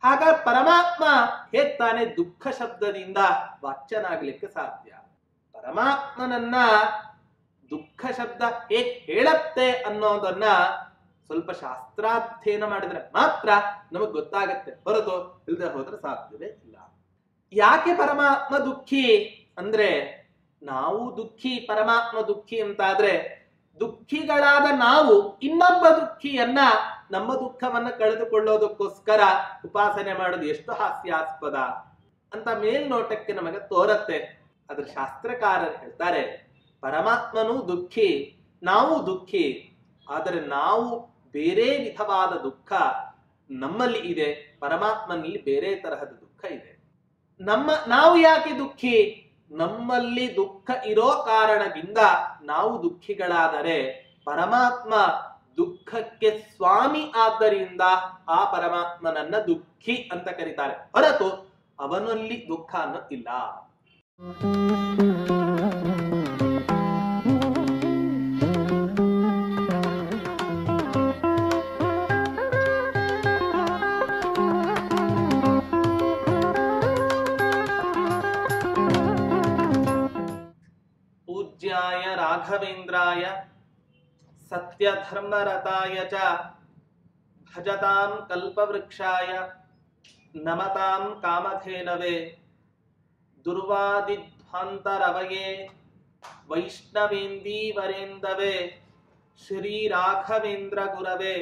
ಆಗ ಪರಮಾತ್ಮ ಹೇಗ್ ತಾನೇ ದುಃಖ ಶಬ್ದದಿಂದ ವಾಚ್ಯನಾಗ್ಲಿಕ್ಕೆ ಸಾಧ್ಯ? ಪರಮಾತ್ಮನನ್ನ ದುಃಖ ಶಬ್ದ ಹೇಗ್ ಹೇಳತ್ತೆ ಅನ್ನೋದನ್ನ ಸ್ವಲ್ಪ ಶಾಸ್ತ್ರಾಧ್ಯಯನ ಮಾಡಿದ್ರೆ ಮಾತ್ರ ನಮಗ್ ಗೊತ್ತಾಗತ್ತೆ, ಹೊರತು ಇಲ್ಲದೆ ಹೋದ್ರೆ ಸಾಧ್ಯವೇ ಇಲ್ಲ. ಯಾಕೆ ಪರಮಾತ್ಮ ದುಃಖಿ ಅಂದ್ರೆ, ನಾವು ದುಃಖಿ ಪರಮಾತ್ಮ ದುಃಖಿ ಅಂತಾದ್ರೆ, ದುಃಖಿಗಳಾದ ನಾವು ಇನ್ನೊಬ್ಬ ದುಃಖಿಯನ್ನ ನಮ್ಮ ದುಃಖವನ್ನ ಕಳೆದುಕೊಳ್ಳೋದಕ್ಕೋಸ್ಕರ ಉಪಾಸನೆ ಮಾಡೋದು ಎಷ್ಟು ಹಾಸ್ಯಾಸ್ಪದ ಅಂತ ಮೇಲ್ನೋಟಕ್ಕೆ ನಮಗೆ ತೋರತ್ತೆ. ಅದ್ರ ಶಾಸ್ತ್ರಕಾರರು ಹೇಳ್ತಾರೆ, ಪರಮಾತ್ಮನೂ ದುಃಖಿ, ನಾವು ದುಃಖಿ, ಆದರೆ ನಾವು ಬೇರೆ ವಿಧವಾದ ದುಃಖ ನಮ್ಮಲ್ಲಿ ಇದೆ, ಪರಮಾತ್ಮನಲ್ಲಿ ಬೇರೆ ತರಹದ ದುಃಖ ಇದೆ. ನಾವು ಯಾಕೆ ದುಃಖಿ? ನಮ್ಮಲ್ಲಿ ದುಃಖ ಇರೋ ಕಾರಣದಿಂದ ನಾವು ದುಃಖಿಗಳಾದರೆ, ಪರಮಾತ್ಮ ದುಃಖಕ್ಕೆ ಸ್ವಾಮಿ ಆದ್ದರಿಂದ ಆ ಪರಮಾತ್ಮನನ್ನ ದುಃಖಿ ಅಂತ ಕರೀತಾರೆ, ಹೊರತು ಅವನಲ್ಲಿ ದುಃಖ ಅನ್ನೋ ಇಲ್ಲ. पूज्याय राघवेन्द्राय सत्यधर्मरताय च भजतां कल्पवृक्षाय नमतां कामधेनवे दुर्वादिध्वान्तरवये वैष्णवेन्दीवरेन्दवे श्रीराघवेन्द्र गुरवे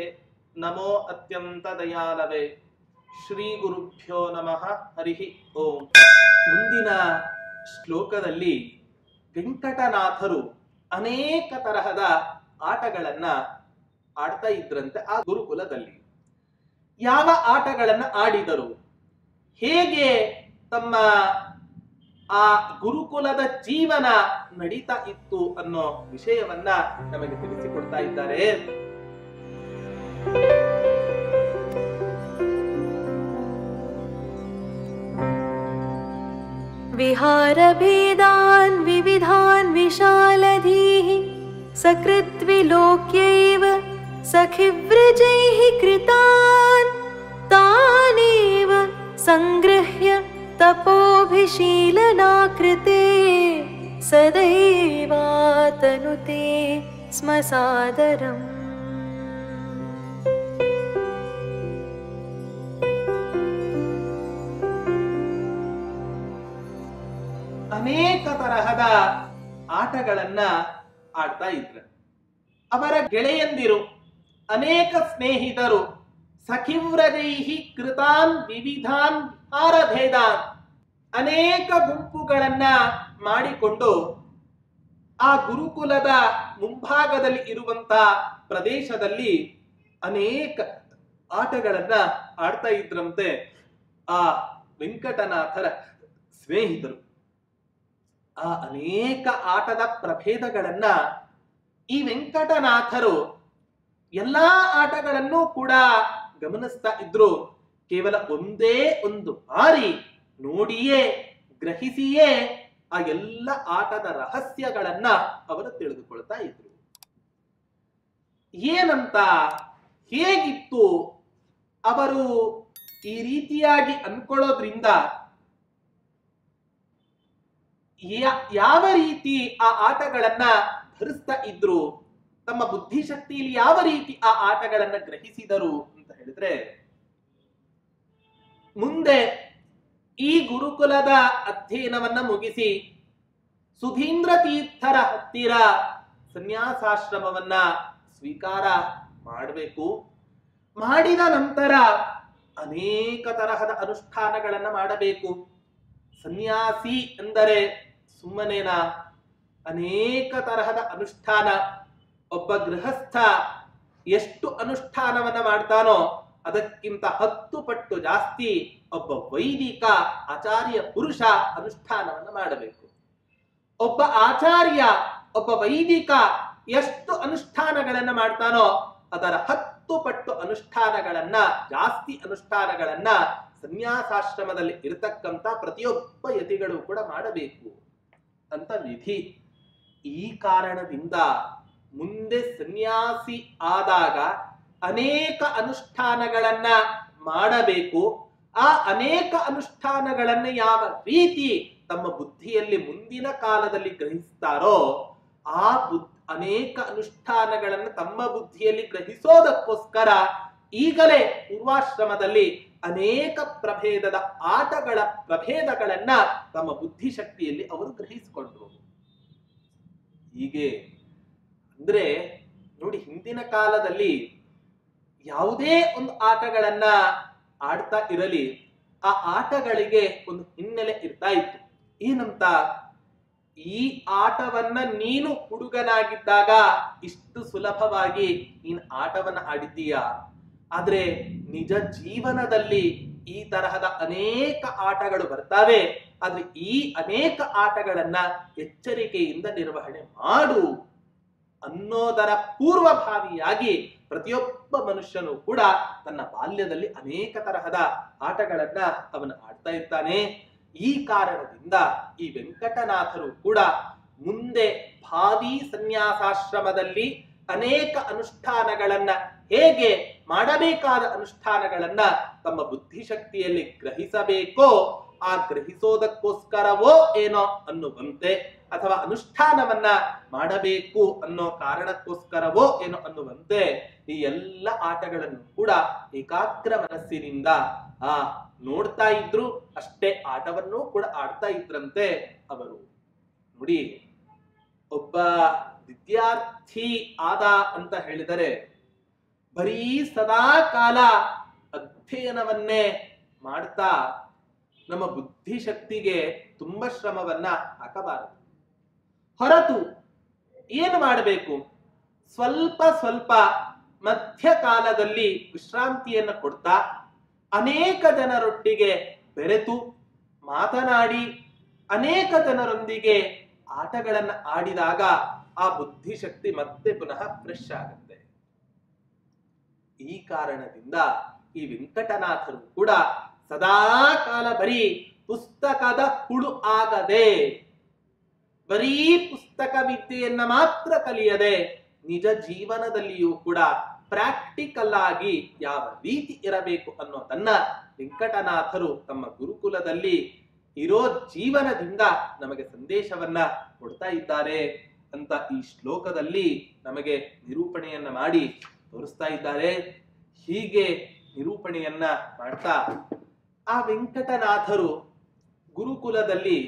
नमो अत्यन्तदयालवे ಶ್ರೀ ಗುರುಭ್ಯೋ ನಮಃ ಹರಿ ಓಂ. ಮುಂದಿನ ಶ್ಲೋಕದಲ್ಲಿ ವೆಂಕಟನಾಥರು ಅನೇಕ ತರಹದ ಆಟಗಳನ್ನ ಆಡ್ತಾ ಇದ್ರಂತೆ ಆ ಗುರುಕುಲದಲ್ಲಿ. ಯಾವ ಆಟಗಳನ್ನ ಆಡಿದರು, ಹೇಗೆ ತಮ್ಮ ಆ ಗುರುಕುಲದ ಜೀವನ ನಡೀತಾ ಇತ್ತು ಅನ್ನೋ ವಿಷಯವನ್ನ ನಮಗೆ ತಿಳಿಸಿಕೊಡ್ತಾ ಇದ್ದಾರೆ. विहारभेदान् विविधान् विशालधीः सकृद्विलोक्यैव सखिव्रजैः कृतान् तानेव सङ्गृह्य तपोभिशीलनाकृते सदैवातनुते स्म सादरम्. ಅನೇಕ ತರಹದ ಆಟಗಳನ್ನ ಆಡ್ತಾ ಇದ್ರು. ಅವರ ಗೆಳೆಯಂದಿರು, ಅನೇಕ ಸ್ನೇಹಿತರು, ಸಖಿವ್ರಜೈಹಿ ಕೃತಾನ್ ವಿವಿಧಾನ್ ವಿಹಾರಭೇದಾನ್, ಅನೇಕ ಗುಂಪುಗಳನ್ನ ಮಾಡಿಕೊಂಡು ಆ ಗುರುಕುಲದ ಮುಂಭಾಗದಲ್ಲಿ ಇರುವಂತ ಪ್ರದೇಶದಲ್ಲಿ ಅನೇಕ ಆಟಗಳನ್ನ ಆಡ್ತಾ ಇದ್ರಂತೆ ಆ ವೆಂಕಟನಾಥರ ಸ್ನೇಹಿತರು. ಆ ಅನೇಕ ಆಟದ ಪ್ರಭೇದಗಳನ್ನ ಈ ವೆಂಕಟನಾಥರು ಎಲ್ಲಾ ಆಟಗಳನ್ನು ಕೂಡ ಗಮನಿಸ್ತಾ ಇದ್ರು. ಕೇವಲ ಒಂದೇ ಒಂದು ಬಾರಿ ನೋಡಿಯೇ ಗ್ರಹಿಸಿಯೇ ಆ ಎಲ್ಲ ಆಟದ ರಹಸ್ಯಗಳನ್ನ ಅವರು ತಿಳಿದುಕೊಳ್ತಾ ಇದ್ರು. ಏನಂತ, ಹೇಗಿತ್ತು, ಅವರು ಈ ರೀತಿಯಾಗಿ ಅನ್ಕೊಳ್ಳೋದ್ರಿಂದ ಯಾವ ರೀತಿ ಆ ಆಟಗಳನ್ನ ಧರಿಸ್ತಾ ಇದ್ರು, ತಮ್ಮ ಬುದ್ಧಿಶಕ್ತಿಯಲ್ಲಿ ಯಾವ ರೀತಿ ಆ ಆಟಗಳನ್ನ ಗ್ರಹಿಸಿದರು ಅಂತ ಹೇಳಿದ್ರೆ, ಮುಂದೆ ಈ ಗುರುಕುಲದ ಅಧ್ಯಯನವನ್ನ ಮುಗಿಸಿ ಸುಧೀಂದ್ರ ತೀರ್ಥರ ಹತ್ತಿರ ಸನ್ಯಾಸಾಶ್ರಮವನ್ನ ಸ್ವೀಕಾರ ಮಾಡಬೇಕು. ಮಾಡಿದ ನಂತರ ಅನೇಕ ತರಹದ ಅನುಷ್ಠಾನಗಳನ್ನ ಮಾಡಬೇಕು. ಸನ್ಯಾಸಿ ಎಂದರೆ ಸುಮ್ಮನೇನಾ? ಅನೇಕ ತರಹದ ಅನುಷ್ಠಾನ. ಒಬ್ಬ ಗೃಹಸ್ಥ ಎಷ್ಟು ಅನುಷ್ಠಾನವನ್ನ ಮಾಡ್ತಾನೋ ಅದಕ್ಕಿಂತ 10 ಪಟ್ಟು ಜಾಸ್ತಿ ಒಬ್ಬ ವೈದಿಕ ಆಚಾರ್ಯ ಪುರುಷ ಅನುಷ್ಠಾನವನ್ನ ಮಾಡಬೇಕು. ಒಬ್ಬ ಆಚಾರ್ಯ, ಒಬ್ಬ ವೈದಿಕ ಎಷ್ಟು ಅನುಷ್ಠಾನಗಳನ್ನ ಮಾಡ್ತಾನೋ ಅದರ 10 ಪಟ್ಟು ಅನುಷ್ಠಾನಗಳನ್ನ, ಜಾಸ್ತಿ ಅನುಷ್ಠಾನಗಳನ್ನ ಸನ್ಯಾಸಾಶ್ರಮದಲ್ಲಿ ಇರತಕ್ಕಂತ ಪ್ರತಿಯೊಬ್ಬ ಯತಿಗಳು ಕೂಡ ಮಾಡಬೇಕು ಅಂತ ವಿಧಿ. ಈ ಕಾರಣದಿಂದ ಮುಂದೆ ಸನ್ಯಾಸಿ ಆದಾಗ ಅನೇಕ ಅನುಷ್ಠಾನಗಳನ್ನ ಮಾಡಬೇಕು. ಆ ಅನೇಕ ಅನುಷ್ಠಾನಗಳನ್ನು ಯಾವ ರೀತಿ ತಮ್ಮ ಬುದ್ಧಿಯಲ್ಲಿ ಮುಂದಿನ ಕಾಲದಲ್ಲಿ ಗ್ರಹಿಸ್ತಾರೋ ಆ ಅನೇಕ ಅನುಷ್ಠಾನಗಳನ್ನು ತಮ್ಮ ಬುದ್ಧಿಯಲ್ಲಿ ಗ್ರಹಿಸೋದಕ್ಕೋಸ್ಕರ ಈಗಲೇ ಪೂರ್ವಾಶ್ರಮದಲ್ಲಿ ಅನೇಕ ಪ್ರಭೇದದ ಆಟಗಳ ಪ್ರಭೇದಗಳನ್ನ ತಮ್ಮ ಬುದ್ಧಿಶಕ್ತಿಯಲ್ಲಿ ಅವರು ಗ್ರಹಿಸಿಕೊಂಡ್ರು. ಹೀಗೆ ಅಂದ್ರೆ ನೋಡಿ, ಹಿಂದಿನ ಕಾಲದಲ್ಲಿ ಯಾವುದೇ ಒಂದು ಆಟಗಳನ್ನ ಆಡ್ತಾ ಇರಲಿ, ಆ ಆಟಗಳಿಗೆ ಒಂದು ಹಿನ್ನೆಲೆ ಇರ್ತಾ ಇತ್ತು. ಏನಂತ, ಈ ಆಟವನ್ನ ನೀನು ಹುಡುಗನಾಗಿದ್ದಾಗ ಇಷ್ಟು ಸುಲಭವಾಗಿ ನೀನು ಆಟವನ್ನ ಆಡಿದ್ದೀಯಾ, ಆದ್ರೆ ನಿಜ ಜೀವನದಲ್ಲಿ ಈ ತರಹದ ಅನೇಕ ಆಟಗಳು ಬರ್ತಾವೆ, ಆದ್ರೆ ಈ ಅನೇಕ ಆಟಗಳನ್ನ ಎಚ್ಚರಿಕೆಯಿಂದ ನಿರ್ವಹಣೆ ಮಾಡು ಅನ್ನೋದರ ಪೂರ್ವಭಾವಿಯಾಗಿ ಪ್ರತಿಯೊಬ್ಬ ಮನುಷ್ಯನು ಕೂಡ ತನ್ನ ಬಾಲ್ಯದಲ್ಲಿ ಅನೇಕ ತರಹದ ಆಟಗಳನ್ನ ಅವನು ಆಡ್ತಾ ಇರ್ತಾನೆ. ಈ ಕಾರಣದಿಂದ ಈ ವೆಂಕಟನಾಥರು ಕೂಡ ಮುಂದೆ ಭಾವಿ ಸನ್ಯಾಸಾಶ್ರಮದಲ್ಲಿ ಅನೇಕ ಅನುಷ್ಠಾನಗಳನ್ನ, ಹೇಗೆ ಮಾಡಬೇಕಾದ ಅನುಷ್ಠಾನಗಳನ್ನ ತಮ್ಮ ಬುದ್ಧಿಶಕ್ತಿಯಲ್ಲಿ ಗ್ರಹಿಸಬೇಕೋ ಆ ಗ್ರಹಿಸೋದಕ್ಕೋಸ್ಕರವೋ ಏನೋ ಅನ್ನುವಂತೆ, ಅಥವಾ ಅನುಷ್ಠಾನವನ್ನ ಮಾಡಬೇಕು ಅನ್ನೋ ಕಾರಣಕ್ಕೋಸ್ಕರವೋ ಏನೋ ಅನ್ನುವಂತೆ ಈ ಎಲ್ಲ ಆಟಗಳನ್ನು ಕೂಡ ಏಕಾಗ್ರ ಮನಸ್ಸಿನಿಂದ ನೋಡ್ತಾ ಇದ್ರು. ಅಷ್ಟೇ ಆಟವನ್ನು ಕೂಡ ಆಡ್ತಾ ಇದ್ರಂತೆ ಅವರು. ನೋಡಿ, ಒಬ್ಬ ವಿದ್ಯಾರ್ಥಿ ಆದ ಅಂತ ಹೇಳಿದರೆ ಬರೀ ಸದಾ ಕಾಲ ಅಧ್ಯಯನವನ್ನೇ ಮಾಡ್ತಾ ನಮ್ಮ ಬುದ್ಧಿಶಕ್ತಿಗೆ ತುಂಬಾ ಶ್ರಮವನ್ನ ಹಾಕಬಾರದು. ಹೊರತು ಏನು ಮಾಡಬೇಕು, ಸ್ವಲ್ಪ ಸ್ವಲ್ಪ ಮಧ್ಯಕಾಲದಲ್ಲಿ ವಿಶ್ರಾಂತಿಯನ್ನು ಕೊಡ್ತಾ ಅನೇಕ ಜನರೊಟ್ಟಿಗೆ ಬೆರೆತು ಮಾತನಾಡಿ ಅನೇಕ ಜನರೊಂದಿಗೆ ಆಟಗಳನ್ನ ಆಡಿದಾಗ ಆ ಬುದ್ಧಿಶಕ್ತಿ ಮತ್ತೆ ಪುನಃ ಫ್ರೆಶ್ ಆಗುತ್ತೆ. ಈ ಕಾರಣದಿಂದ ಈ ವೆಂಕಟನಾಥರು ಕೂಡ ಸದಾ ಕಾಲ ಬರೀ ಪುಸ್ತಕದ ಹುಳು ಆಗದೆ, ಬರೀ ಪುಸ್ತಕ ವಿದ್ಯೆಯನ್ನ ಮಾತ್ರ ಕಲಿಯದೆ ನಿಜ ಜೀವನದಲ್ಲಿಯೂ ಕೂಡ ಪ್ರಾಕ್ಟಿಕಲ್ ಆಗಿ ಯಾವ ರೀತಿ ಇರಬೇಕು ಅನ್ನೋದನ್ನ ವೆಂಕಟನಾಥರು ತಮ್ಮ ಗುರುಕುಲದಲ್ಲಿ ಇರೋ ಜೀವನದಿಂದ ನಮಗೆ ಸಂದೇಶವನ್ನ ಕೊಡ್ತಾ ಇದ್ದಾರೆ ಅಂತ ಈ ಶ್ಲೋಕದಲ್ಲಿ ನಮಗೆ ನಿರೂಪಣೆಯನ್ನ ಮಾಡಿ ತೋರಿಸ್ತಾ ಇದ್ದಾರೆ. ಹೀಗೆ ನಿರೂಪಣೆಯನ್ನ ಮಾಡ್ತಾ ಆ ವೆಂಕಟನಾಥರು ಗುರುಕುಲದಲ್ಲಿ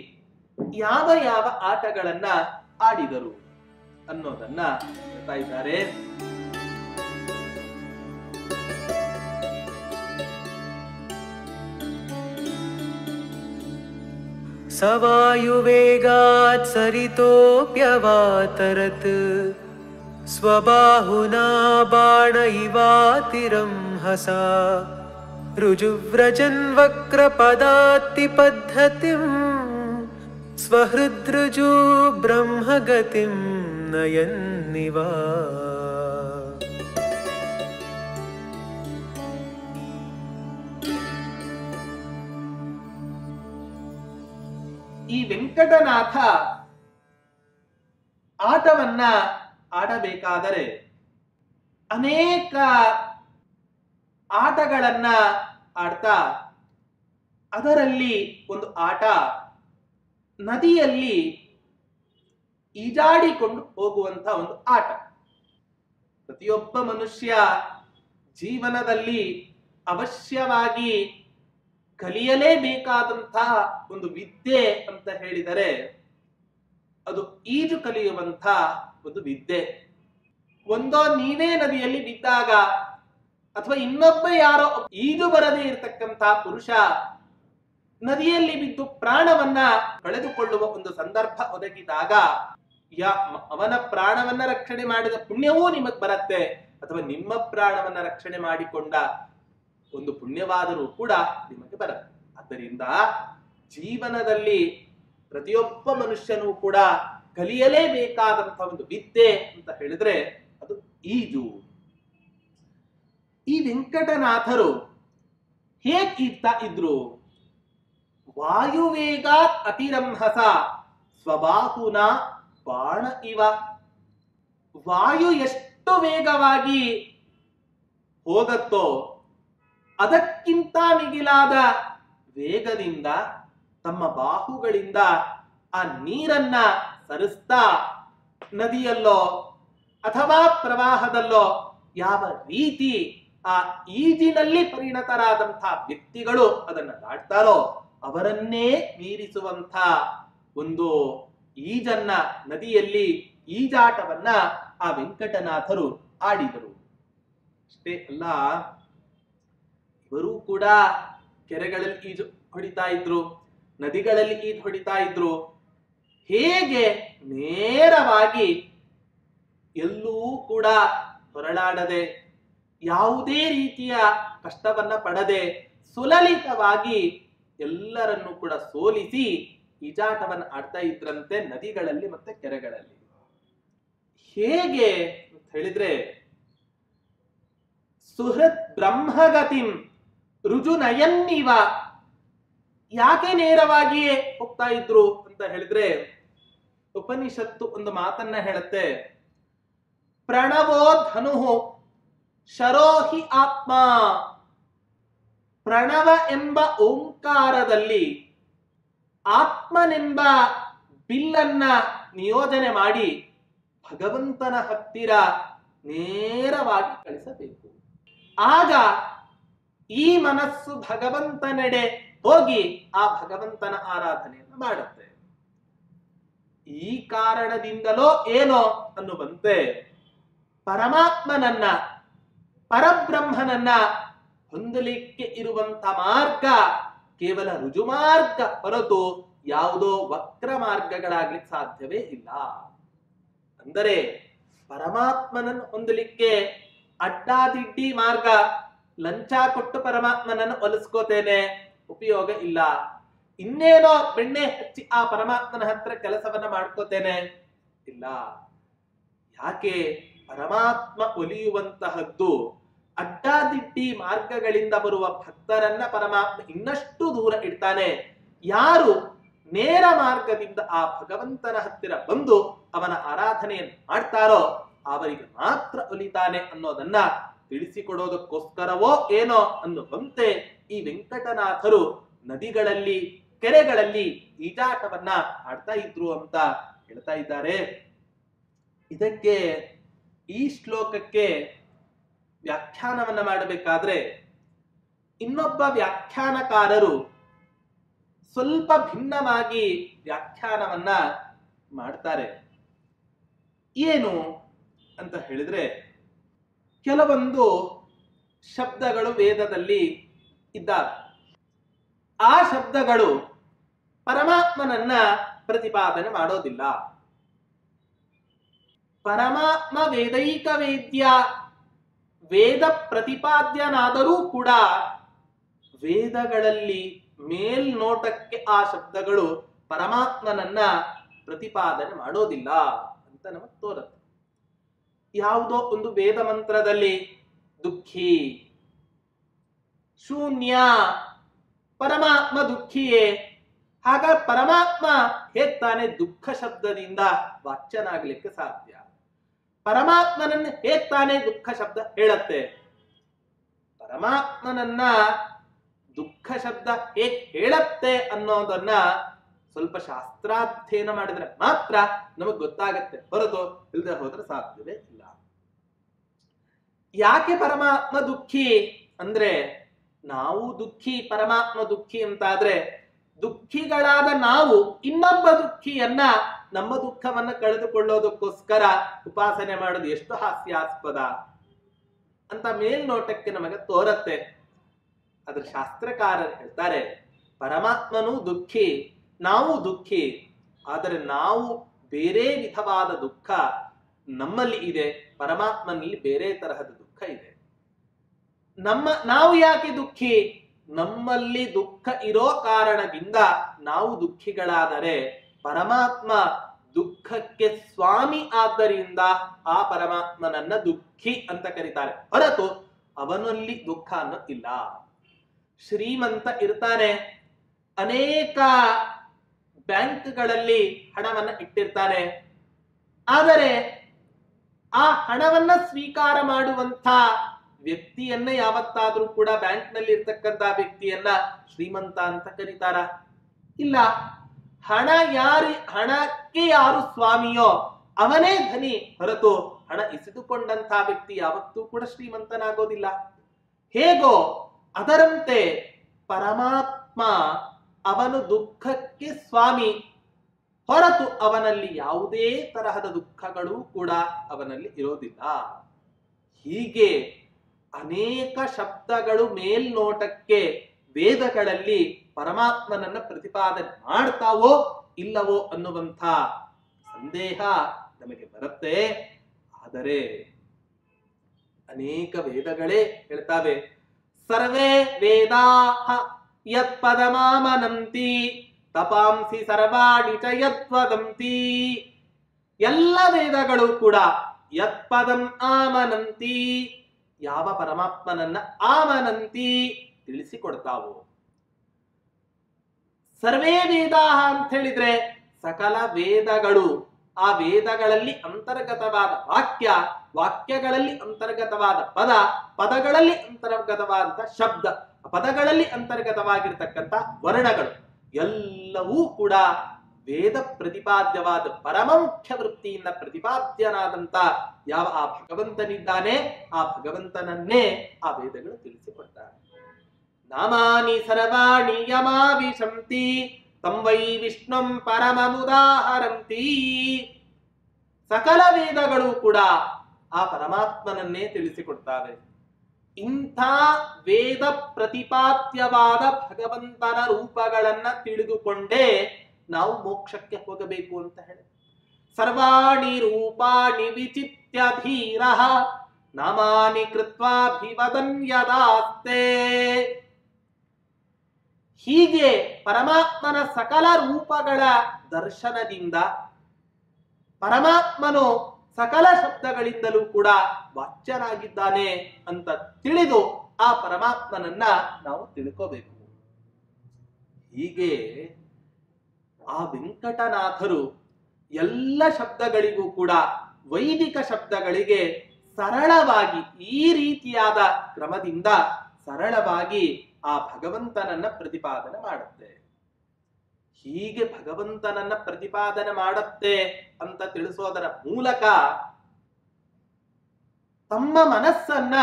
ಯಾವ ಯಾವ ಆಟಗಳನ್ನ ಆಡಿದರು ಅನ್ನೋದನ್ನ ಹೇಳ್ತಾ ಇದ್ದಾರೆ. ಸವಾಯುವೇಗಾತ್ ಸರಿತೋಪ್ಯವಾತರತ್ ಸ್ವಬಾಹುನಾ ಬಾಣ ಇವಾತಿರಂ ಹಸಾ ರುಜುವ್ರಜನ್ ವಕ್ರಪದಾತಿ ಪದ್ಧತಿಂ ಸ್ವಹೃದೃಜು ಬ್ರಹ್ಮಗತಿಂ ನಯನ್ನಿವ. ಈ ವೆಂಕಟನಾಥ ಆಟವನ್ನ ಆಡಬೇಕಾದರೆ ಅನೇಕ ಆಟಗಳನ್ನ ಆಡ್ತಾ, ಅದರಲ್ಲಿ ಒಂದು ಆಟ ನದಿಯಲ್ಲಿ ಈಜಾಡಿಕೊಂಡು ಹೋಗುವಂತ ಒಂದು ಆಟ. ಪ್ರತಿಯೊಬ್ಬ ಮನುಷ್ಯ ಜೀವನದಲ್ಲಿ ಅವಶ್ಯವಾಗಿ ಕಲಿಯಲೇಬೇಕಾದಂತಹ ಒಂದು ವಿದ್ಯೆ ಅಂತ ಹೇಳಿದರೆ ಅದು ಈಜು ಕಲಿಯುವಂತ ಒಂದು ವಿದ್ಯೆ. ಒಂದೋ ನೀವೇ ನದಿಯಲ್ಲಿ ಬಿದ್ದಾಗ, ಅಥವಾ ಇನ್ನೊಬ್ಬ ಯಾರೋ ಈಜು ಬರದೇ ಇರತಕ್ಕಂತಹ ಪುರುಷ ನದಿಯಲ್ಲಿ ಬಿದ್ದು ಪ್ರಾಣವನ್ನ ಕಳೆದುಕೊಳ್ಳುವ ಒಂದು ಸಂದರ್ಭ ಒದಗಿದಾಗ ಅವನ ಪ್ರಾಣವನ್ನ ರಕ್ಷಣೆ ಮಾಡಿದ ಪುಣ್ಯವೂ ನಿಮಗ್ ಬರುತ್ತೆ, ಅಥವಾ ನಿಮ್ಮ ಪ್ರಾಣವನ್ನ ರಕ್ಷಣೆ ಮಾಡಿಕೊಂಡ ಒಂದು ಪುಣ್ಯವಾದರೂ ಕೂಡ ನಿಮಗೆ ಬರುತ್ತೆ. ಆದ್ದರಿಂದ ಜೀವನದಲ್ಲಿ ಪ್ರತಿಯೊಬ್ಬ ಮನುಷ್ಯನೂ ಕೂಡ ಕಲಿಯಲೇಬೇಕಾದಂತಹ ಒಂದು ವಿದ್ಯೆ ಅಂತ ಹೇಳಿದ್ರೆ ಅದು ಈಜು. ಈ ವೆಂಕಟನಾಥರು ಹೇಗೆ ಈಜ್ತಾ ಇದ್ರು? ವಾಯುವೇಗಾತ್ ಅತಿರಂಹಸ ಸ್ವಬಾಹುನ ಬಾಣ ಇವ. ವಾಯು ಎಷ್ಟು ವೇಗವಾಗಿ ಹೋಗತ್ತೋ ಅದಕ್ಕಿಂತ ಮಿಗಿಲಾದ ವೇಗದಿಂದ ತಮ್ಮ ಬಾಹುಗಳಿಂದ ಆ ನೀರನ್ನ ಸರಿಸ್ತಾ ನದಿಯಲ್ಲೋ ಅಥವಾ ಪ್ರವಾಹದಲ್ಲೋ ಯಾವ ರೀತಿ ಆ ಈಜಿನಲ್ಲಿ ಪರಿಣತರಾದಂಥ ವ್ಯಕ್ತಿಗಳು ಅದನ್ನ ದಾಟ್ತಾರೋ ಅವರನ್ನೇ ಮೀರಿಸುವಂಥ ಒಂದು ಈಜನ್ನ, ನದಿಯಲ್ಲಿ ಈಜಾಟವನ್ನ ಆ ವೆಂಕಟನಾಥರು ಆಡಿದರು. ಅಷ್ಟೇ ಅಲ್ಲ, ಇವರು ಕೂಡ ಕೆರೆಗಳಲ್ಲಿ ಈಜು ಹೊಡಿತಾ ಇದ್ರು, ನದಿಗಳಲ್ಲಿ ಈಜು ಹೊಡಿತಾ ಇದ್ರು. ಹೇಗೆ ನೇರವಾಗಿ ಎಲ್ಲೂ ಕೂಡ ಹೊರಳಾಡದೆ, ಯಾವುದೇ ರೀತಿಯ ಕಷ್ಟವನ್ನ ಪಡದೆ ಸುಲಲಿತವಾಗಿ ಎಲ್ಲರನ್ನು ಕೂಡ ಸೋಲಿಸಿ ಈಜಾಟವನ್ನ ಆಡ್ತಾ ಇದ್ರಂತೆ ನದಿಗಳಲ್ಲಿ ಮತ್ತೆ ಕೆರೆಗಳಲ್ಲಿ. ಹೇಗೆ ಅಂತ ಹೇಳಿದ್ರೆ, ಸುಹೃತ್ ಬ್ರಹ್ಮಗತಿಂ ರುಜು ನಯನ್ನಿವ. ಯಾಕೆ ನೇರವಾಗಿಯೇ ಹೋಗ್ತಾ ಇದ್ರು ಅಂತ ಹೇಳಿದ್ರೆ, ಉಪನಿಷತ್ತು ಒಂದು ಮಾತನ್ನ ಹೇಳುತ್ತೆ, ಪ್ರಣವೋ ಧನುಹು ಶರೋಹಿ ಆತ್ಮ. ಪ್ರಣವ ಎಂಬ ಓಂಕಾರದಲ್ಲಿ ಆತ್ಮನೆಂಬ ಬಿಲ್ಲನ್ನ ನಿಯೋಜನೆ ಮಾಡಿ ಭಗವಂತನ ಹತ್ತಿರ ನೇರವಾಗಿ ಕಳಿಸಬೇಕು. ಆಗ ಈ ಮನಸ್ಸು ಭಗವಂತನೆಡೆ ಹೋಗಿ ಆ ಭಗವಂತನ ಆರಾಧನೆಯನ್ನು ಮಾಡುತ್ತೆ. ಈ ಕಾರಣದಿಂದಲೋ ಏನೋ ಅನ್ನುವಂತೆ ಪರಮಾತ್ಮನನ್ನ, ಪರಬ್ರಹ್ಮನನ್ನ ಹೊಂದಲಿಕ್ಕೆ ಇರುವಂತ ಮಾರ್ಗ ಕೇವಲ ರುಜುಮಾರ್ಗ ಹೊರತು ಯಾವುದೋ ವಕ್ರ ಮಾರ್ಗಗಳಾಗ್ಲಿಕ್ಕೆ ಸಾಧ್ಯವೇ ಇಲ್ಲ. ಅಂದರೆ ಪರಮಾತ್ಮನನ್ನು ಹೊಂದಲಿಕ್ಕೆ ಅಡ್ಡಾದಿಡ್ಡಿ ಮಾರ್ಗ, ಲಂಚ ಕೊಟ್ಟು ಪರಮಾತ್ಮನನ್ನು ಒಲಿಸ್ಕೋತೇನೆ, ಉಪಯೋಗ ಇಲ್ಲ. ಇನ್ನೇನೋ ಬೆಣ್ಣೆ ಹಚ್ಚಿ ಆ ಪರಮಾತ್ಮನ ಹತ್ರ ಕೆಲಸವನ್ನ ಮಾಡ್ಕೋತೇನೆ, ಇಲ್ಲ. ಯಾಕೆ? ಪರಮಾತ್ಮ ಒಲಿಯುವಂತಹದ್ದು ಅಡ್ಡಾದಿಡ್ಡಿ ಮಾರ್ಗಗಳಿಂದ ಬರುವ ಭಕ್ತರನ್ನ ಪರಮಾತ್ಮ ಇನ್ನಷ್ಟು ದೂರ ಇಡ್ತಾನೆ. ಯಾರು ನೇರ ಮಾರ್ಗದಿಂದ ಆ ಭಗವಂತನ ಹತ್ತಿರ ಬಂದು ಅವನ ಆರಾಧನೆಯನ್ನು ಮಾಡ್ತಾರೋ ಅವರಿಗೆ ಮಾತ್ರ ಒಲಿತಾನೆ ಅನ್ನೋದನ್ನ ತಿಳಿಸಿಕೊಡೋದಕ್ಕೋಸ್ಕರವೋ ಏನೋ ಅನ್ನುವಂತೆ ಈ ವೆಂಕಟನಾಥರು ನದಿಗಳಲ್ಲಿ, ಕೆರೆಗಳಲ್ಲಿ ಈಜಾಟವನ್ನ ಆಡ್ತಾ ಇದ್ರು ಅಂತ ಹೇಳ್ತಾ ಇದ್ದಾರೆ. ಇದಕ್ಕೆ, ಈ ಶ್ಲೋಕಕ್ಕೆ ವ್ಯಾಖ್ಯಾನವನ್ನ ಮಾಡಬೇಕಾದ್ರೆ ಇನ್ನೊಬ್ಬ ವ್ಯಾಖ್ಯಾನಕಾರರು ಸ್ವಲ್ಪ ಭಿನ್ನವಾಗಿ ವ್ಯಾಖ್ಯಾನವನ್ನ ಮಾಡ್ತಾರೆ. ಏನು ಅಂತ ಹೇಳಿದ್ರೆ, ಕೆಲವೊಂದು ಶಬ್ದಗಳು ವೇದದಲ್ಲಿ ಇದ್ದಾವೆ. ಆ ಶಬ್ದಗಳು ಪರಮಾತ್ಮನನ್ನ ಪ್ರತಿಪಾದನೆ ಮಾಡೋದಿಲ್ಲ. ಪರಮಾತ್ಮ ವೇದೈಕ ವೇದ್ಯ, ವೇದ ಪ್ರತಿಪಾದ್ಯನಾದರೂ ಕೂಡ ವೇದಗಳಲ್ಲಿ ಮೇಲ್ನೋಟಕ್ಕೆ ಆ ಶಬ್ದಗಳು ಪರಮಾತ್ಮನನ್ನ ಪ್ರತಿಪಾದನೆ ಮಾಡೋದಿಲ್ಲ ಅಂತ ನಮಗೆ ತೋರುತ್ತೆ. ಯಾವುದೋ ಒಂದು ವೇದ ಮಂತ್ರದಲ್ಲಿ ದುಃಖಿ, ಶೂನ್ಯ, ಪರಮಾತ್ಮ ದುಃಖಿಯೇ. ಹಾಗ ಪರಮಾತ್ಮ ಹೇಗ್ತಾನೆ ದುಃಖ ಶಬ್ದದಿಂದ ವಾಚ್ಯನಾಗ್ಲಿಕ್ಕೆ ಸಾಧ್ಯ? ಪರಮಾತ್ಮನನ್ನ ಹೇಗ್ತಾನೆ ದುಃಖ ಶಬ್ದ ಹೇಳತ್ತೆ? ಪರಮಾತ್ಮನನ್ನ ದುಃಖ ಶಬ್ದ ಹೇಗ್ ಹೇಳತ್ತೆ ಅನ್ನೋದನ್ನ ಸ್ವಲ್ಪ ಶಾಸ್ತ್ರಾಧ್ಯಯನ ಮಾಡಿದ್ರೆ ಮಾತ್ರ ನಮಗ್ ಗೊತ್ತಾಗತ್ತೆ, ಹೊರತು ಇಲ್ಲದೆ ಹೋದ್ರೆ ಸಾಧ್ಯವೇ ಇಲ್ಲ. ಯಾಕೆ ಪರಮಾತ್ಮ ದುಃಖಿ ಅಂದ್ರೆ, ನಾವು ದುಃಖಿ, ಪರಮಾತ್ಮ ದುಃಖಿ ಅಂತಾದ್ರೆ ದುಃಖಿಗಳಾದ ನಾವು ಇನ್ನೊಬ್ಬ ದುಃಖಿಯನ್ನ ನಮ್ಮ ದುಃಖವನ್ನ ಕಳೆದುಕೊಳ್ಳೋದಕ್ಕೋಸ್ಕರ ಉಪಾಸನೆ ಮಾಡೋದು ಎಷ್ಟು ಹಾಸ್ಯಾಸ್ಪದ ಅಂತ ಮೇಲ್ನೋಟಕ್ಕೆ ನಮಗೆ ತೋರತ್ತೆ. ಅದ್ರ ಶಾಸ್ತ್ರಕಾರರು ಹೇಳ್ತಾರೆ, ಪರಮಾತ್ಮನೂ ದುಃಖಿ, ನಾವು ದುಃಖಿ, ಆದರೆ ನಾವು ಬೇರೆ ವಿಧವಾದ ದುಃಖ ನಮ್ಮಲ್ಲಿ ಇದೆ, ಪರಮಾತ್ಮನಲ್ಲಿ ಬೇರೆ ತರಹದ ದುಃಖ ಇದೆ. ನಾವು ಯಾಕೆ ದುಃಖಿ? ನಮ್ಮಲ್ಲಿ ದುಃಖ ಇರೋ ಕಾರಣದಿಂದ ನಾವು ದುಃಖಿಗಳಾದರೆ, ಪರಮಾತ್ಮ ದುಃಖಕ್ಕೆ ಸ್ವಾಮಿ ಆದ್ದರಿಂದ ಆ ಪರಮಾತ್ಮನನ್ನ ದುಃಖಿ ಅಂತ ಕರೀತಾರೆ, ಹೊರತು ಅವನಲ್ಲಿ ದುಃಖ ಅನ್ನೋ ಇಲ್ಲ. ಶ್ರೀಮಂತ ಇರ್ತಾನೆ, ಅನೇಕ ಬ್ಯಾಂಕ್ಗಳಲ್ಲಿ ಹಣವನ್ನ ಇಟ್ಟಿರ್ತಾನೆ, ಆದರೆ ಆ ಹಣವನ್ನ ಸ್ವೀಕಾರ ಮಾಡುವಂತ ವ್ಯಕ್ತಿಯನ್ನ ಯಾವತ್ತಾದ್ರೂ ಕೂಡ ಬ್ಯಾಂಕ್ ನಲ್ಲಿ ಇರ್ತಕ್ಕಂತ ವ್ಯಕ್ತಿಯನ್ನ ಶ್ರೀಮಂತ ಅಂತ ಕರೀತಾರ? ಇಲ್ಲ. ಹಣಕ್ಕೆ ಯಾರು ಸ್ವಾಮಿಯೋ ಅವನೇ ಧನಿ ಹೊರತು ಹಣ ಇಸಿದುಕೊಂಡಂತ ವ್ಯಕ್ತಿ ಯಾವತ್ತೂ ಕೂಡ ಶ್ರೀಮಂತನಾಗೋದಿಲ್ಲ. ಹೇಗೋ ಅದರಂತೆ ಪರಮಾತ್ಮ ಅವನು ದುಃಖಕ್ಕೆ ಸ್ವಾಮಿ ಹೊರತು ಅವನಲ್ಲಿ ಯಾವುದೇ ತರಹದ ದುಃಖಗಳು ಕೂಡ ಅವನಲ್ಲಿ ಇರೋದಿಲ್ಲ. ಹೀಗೆ ಅನೇಕ ಶಬ್ದಗಳು ಮೇಲ್ನೋಟಕ್ಕೆ ವೇದಗಳಲ್ಲಿ ಪರಮಾತ್ಮನನ್ನ ಪ್ರತಿಪಾದನೆ ಮಾಡ್ತಾವೋ ಇಲ್ಲವೋ ಅನ್ನುವಂಥ ಸಂದೇಹ ನಮಗೆ ಬರುತ್ತೆ. ಆದರೆ ಅನೇಕ ವೇದಗಳೇ ಹೇಳ್ತಾವೆ, ಸರ್ವೇ ವೇದಾಃ ಯತ್ಪದಮಾಮನಂತಿ ತಪಾಂಸಿ ಸರ್ವಾಣಿ ಚ ಯತ್ವದಂತಿ. ಎಲ್ಲ ವೇದಗಳು ಕೂಡ ಯತ್ಪದಂ ಆಮನಂತಿ, ಯಾವ ಪರಮಾತ್ಮನನ್ನ ಆಮನಂತಿ ತಿಳಿಸಿಕೊಡ್ತಾವು. ಸರ್ವೇ ವೇದಾಃ ಅಂತ ಹೇಳಿದ್ರೆ ಸಕಲ ವೇದಗಳು, ಆ ವೇದಗಳಲ್ಲಿ ಅಂತರ್ಗತವಾದ ವಾಕ್ಯ, ವಾಕ್ಯಗಳಲ್ಲಿ ಅಂತರ್ಗತವಾದ ಪದ, ಪದಗಳಲ್ಲಿ ಅಂತರ್ಗತವಾದ ಶಬ್ದ, ಪದಗಳಲ್ಲಿ ಅಂತರ್ಗತವಾಗಿರ್ತಕ್ಕಂಥ ವರ್ಣಗಳು ಎಲ್ಲವೂ ಕೂಡ ವೇದ ಪ್ರತಿಪಾದ್ಯವಾದ ಪರಮ ಮುಖ್ಯ ವೃತ್ತಿಯಿಂದ ಪ್ರತಿಪಾದ್ಯನಾದಂತ ಯಾವ ಆ ಭಗವಂತನಿದ್ದಾನೆ, ಆ ಭಗವಂತನನ್ನೇ ಆ ವೇದಗಳು ತಿಳಿಸಿಕೊಡ್ತಾರೆ. ನಾಮಾನಿ ಸರ್ವಾಣಿ ಯಮಾವಿಶಂತಿ ತಂ ವೈ ವಿಷ್ಣುಂ ಪರಮಮುದಾಹರಂತಿ. ಸಕಲ ವೇದಗಳು ಕೂಡ ಆ ಪರಮಾತ್ಮನನ್ನೇ ತಿಳಿಸಿಕೊಡ್ತಾರೆ. ಇಂಥ ವೇದ ಪ್ರತಿಪಾದ್ಯವಾದ ಭಗವಂತನ ರೂಪಗಳನ್ನ ತಿಳಿದುಕೊಂಡೇ ನಾವು ಮೋಕ್ಷಕ್ಕೆ ಹೋಗಬೇಕು ಅಂತ ಹೇಳಿ, ಸರ್ವಾಣಿ ರೂಪಾಣಿ ವಿಚಿತ್ಯ ಧೀರಃ ನಾಮಾನಿ ಕೃತ್ವಾಭಿವದನ್ ಯದಾಸ್ತೆ. ಹೀಗೆ ಪರಮಾತ್ಮನ ಸಕಲ ರೂಪಗಳ ದರ್ಶನದಿಂದ ಪರಮಾತ್ಮನು ಸಕಲ ಶಬ್ದಗಳಿಂದಲೂ ಕೂಡ ವಾಚ್ಯನಾಗಿದ್ದಾನೆ ಅಂತ ತಿಳಿದು ಆ ಪರಮಾತ್ಮನನ್ನ ನಾವು ತಿಳ್ಕೋಬೇಕು. ಹೀಗೆ ಆ ವೆಂಕಟನಾಥರು ಎಲ್ಲ ಶಬ್ದಗಳಿಗೂ ಕೂಡ ವೈದಿಕ ಶಬ್ದಗಳಿಗೆ ಸರಳವಾಗಿ ಈ ರೀತಿಯಾದ ಕ್ರಮದಿಂದ ಸರಳವಾಗಿ ಆ ಭಗವಂತನನ್ನ ಪ್ರತಿಪಾದನೆ ಮಾಡುತ್ತೆ. ಹೀಗೆ ಭಗವಂತನನ್ನ ಪ್ರತಿಪಾದನೆ ಮಾಡುತ್ತೆ ಅಂತ ತಿಳಿಸೋದರ ಮೂಲಕ ತಮ್ಮ ಮನಸ್ಸನ್ನ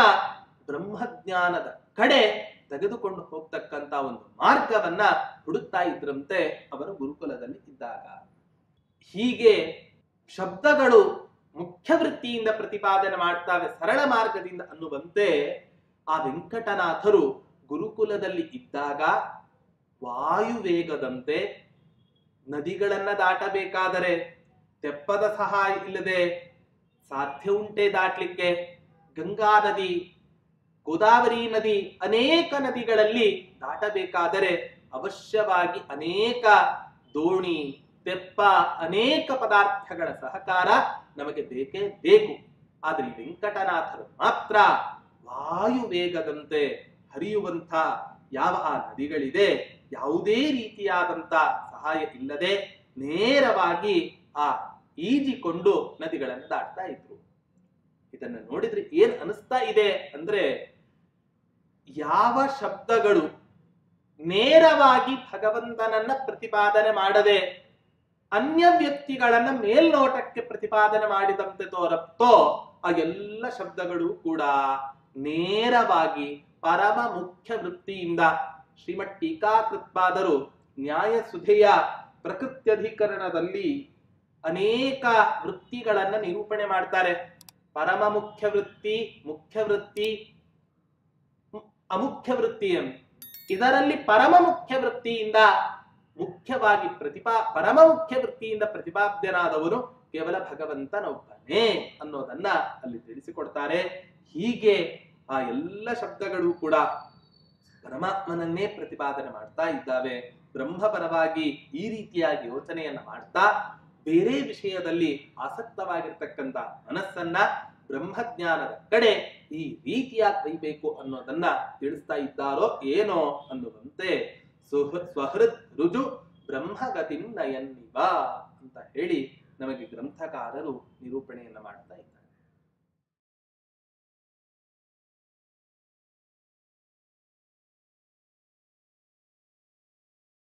ಬ್ರಹ್ಮಜ್ಞಾನದ ಕಡೆ ತೆಗೆದುಕೊಂಡು ಹೋಗ್ತಕ್ಕಂತ ಒಂದು ಮಾರ್ಗವನ್ನ ಹುಡುಕ್ತಾ ಇದ್ರಂತೆ ಅವರು ಗುರುಕುಲದಲ್ಲಿ ಇದ್ದಾಗ. ಹೀಗೆ ಶಬ್ದಗಳು ಮುಖ್ಯ ವೃತ್ತಿಯಿಂದ ಪ್ರತಿಪಾದನೆ ಮಾಡ್ತಾವೆ ಸರಳ ಮಾರ್ಗದಿಂದ ಅನ್ನುವಂತೆ ಆ ವೆಂಕಟನಾಥರು ಗುರುಕುಲದಲ್ಲಿ ಇದ್ದಾಗ ವಾಯುವೇಗದಂತೆ ನದಿಗಳನ್ನ ದಾಟಬೇಕಾದರೆ ತೆಪ್ಪದ ಸಹಾಯ ಇಲ್ಲದೆ ಸಾಧ್ಯ ಉಂಟೆ ದಾಟ್ಲಿಕ್ಕೆ. ಗಂಗಾ ನದಿ, ಗೋದಾವರಿ ನದಿ, ಅನೇಕ ನದಿಗಳಲ್ಲಿ ದಾಟಬೇಕಾದರೆ ಅವಶ್ಯವಾಗಿ ಅನೇಕ ದೋಣಿ, ತೆಪ್ಪ, ಅನೇಕ ಪದಾರ್ಥಗಳ ಸಹಕಾರ ನಮಗೆ ಬೇಕೇ ಬೇಕು. ಆದ್ರೆ ವೆಂಕಟನಾಥರು ಮಾತ್ರ ವಾಯುವೇಗದಂತೆ ಹರಿಯುವಂಥ ಯಾವ ಆ ನದಿಗಳಿದೆ ಯಾವುದೇ ರೀತಿಯಾದಂತ ಸಹಾಯ ಇಲ್ಲದೆ ನೇರವಾಗಿ ಆ ಈಜಿಕೊಂಡು ನದಿಗಳನ್ನು ದಾಟ್ತಾ ಇದ್ರು. ಇದನ್ನ ನೋಡಿದ್ರೆ ಏನ್ ಅನಿಸ್ತಾ ಇದೆ ಅಂದ್ರೆ, ಯಾವ ಶಬ್ದಗಳು ನೇರವಾಗಿ ಭಗವಂತನನ್ನ ಪ್ರತಿಪಾದನೆ ಮಾಡದೆ ಅನ್ಯ ವ್ಯಕ್ತಿಗಳನ್ನ ಮೇಲ್ನೋಟಕ್ಕೆ ಪ್ರತಿಪಾದನೆ ಮಾಡಿದಂತೆ ತೋರತ್ತೋ ಆ ಎಲ್ಲ ಶಬ್ದಗಳು ಕೂಡ ನೇರವಾಗಿ ಪರಮ ಮುಖ್ಯ ವೃತ್ತಿಯಿಂದ ಶ್ರೀಮತ್ ಟೀಕಾಕೃತ್ಪಾದರು ನ್ಯಾಯ ಸುಧೆಯ ಪ್ರಕೃತ್ಯಧಿಕರಣದಲ್ಲಿ ಅನೇಕ ವೃತ್ತಿಗಳನ್ನ ನಿರೂಪಣೆ ಮಾಡ್ತಾರೆ. ಪರಮ ಮುಖ್ಯ ವೃತ್ತಿ, ಮುಖ್ಯ ವೃತ್ತಿ, ಅಮುಖ್ಯ ವೃತ್ತಿ ಅಂತ. ಇದರಲ್ಲಿ ಪರಮ ಮುಖ್ಯ ವೃತ್ತಿಯಿಂದ ಮುಖ್ಯವಾಗಿ ಪರಮ ಮುಖ್ಯ ವೃತ್ತಿಯಿಂದ ಪ್ರತಿಪಾದ್ಯನಾದವನು ಕೇವಲ ಭಗವಂತನೊಬ್ಬನೇ ಅನ್ನೋದನ್ನ ಅಲ್ಲಿ ತಿಳಿಸಿಕೊಡ್ತಾರೆ. ಹೀಗೆ ಆ ಎಲ್ಲ ಶಬ್ದಗಳು ಕೂಡ ಪರಮಾತ್ಮನನ್ನೇ ಪ್ರತಿಪಾದನೆ ಮಾಡ್ತಾ ಇದ್ದಾವೆ. ಬ್ರಹ್ಮಪರವಾಗಿ ಈ ರೀತಿಯಾಗಿ ಯೋಚನೆಯನ್ನ ಮಾಡ್ತಾ ಬೇರೆ ವಿಷಯದಲ್ಲಿ ಆಸಕ್ತವಾಗಿರ್ತಕ್ಕಂಥ ಮನಸ್ಸನ್ನ ಬ್ರಹ್ಮಜ್ಞಾನದ ಕಡೆ ಈ ರೀತಿಯಾಗಿ ಒಯ್ಯಬೇಕು ಅನ್ನೋದನ್ನ ತಿಳಿಸ್ತಾ ಇದ್ದಾರೋ ಏನೋ ಅನ್ನುವಂತೆ ಸ್ವಹೃದ್ ರುಜು ಬ್ರಹ್ಮಗತಿಂ ನಯನ್ನಿವ ಅಂತ ಹೇಳಿ ನಮಗೆ ಗ್ರಂಥಕಾರರು ನಿರೂಪಣೆಯನ್ನ ಮಾಡ್ತಾ ಇದ್ದಾರೆ.